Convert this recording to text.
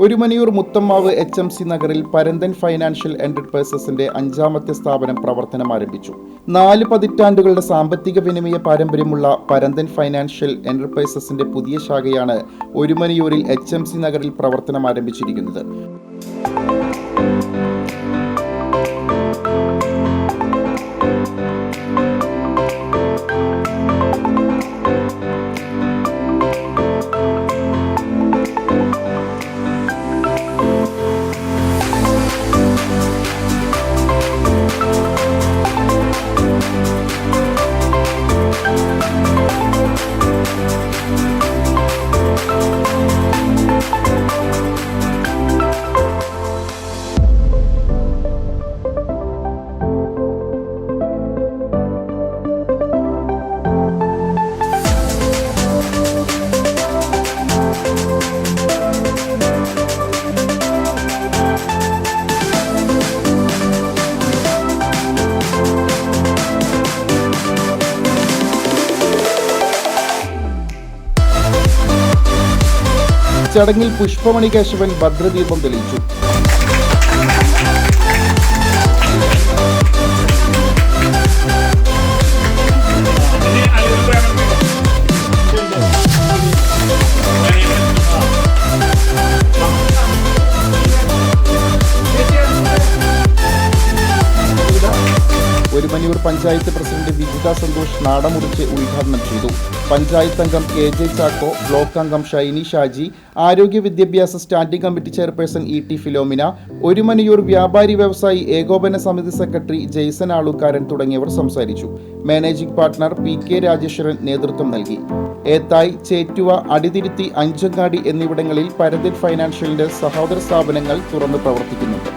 Orumanayur മുത്തമ്മാവ് HMC നഗറിൽ Paranthan financial എന്റർപ്രൈസസിന്റെ 5ാമത്തെ സ്ഥാപനം പ്രവർത്തനം ആരംഭിച്ചു. 4 പതിറ്റാണ്ടുകളുടെ സാമ്പത്തിക വിനിമയ പാരമ്പര്യമുള്ള പരന്തൻ ഫൈനാൻഷ്യൽ എന്റർപ്രൈസസിന്റെ പുതിയ ശാഖയാണ് ഒരുമനിയൂരിൽ HMC നഗറിൽ പ്രവർത്തനം ആരംഭിച്ചിരിക്കുന്നത്. ചടങ്ങിൽ പുഷ്പമണി കേശവൻ ഭദ്രദീപം തെളിയിച്ചു. ഒരുമനിയൂർ പഞ്ചായത്ത് പ്രസിഡന്റ് വിജിത സന്തോഷ് നാടമുറിച്ച് ഉദ്ഘാടനം ചെയ്തു. പഞ്ചായത്ത് അംഗം KJ ചാക്കോ, ബ്ലോക്ക് അംഗം ഷൈനി ഷാജി, ആരോഗ്യ വിദ്യാഭ്യാസ standing committee chairperson ET Philomina, Orumanayur വ്യാപാരി വ്യവസായി ഏകോപന സമിതി സെക്രട്ടറി ജെയ്സൺ ആളുകാരൻ തുടങ്ങിയവർ സംസാരിച്ചു. മാനേജിംഗ് പാർട്ണർ PK രാജേശ്വരൻ നേതൃത്വം നൽകി. ഏത്തായ്, ചേറ്റുവ, അടിതിരുത്തി, അഞ്ചങ്ങാടി എന്നിവിടങ്ങളിൽ പരന്തൻ ഫൈനാൻഷ്യലിന്റെ സഹോദര സ്ഥാപനങ്ങൾ തുറന്ന് പ്രവർത്തിക്കുന്നുണ്ട്.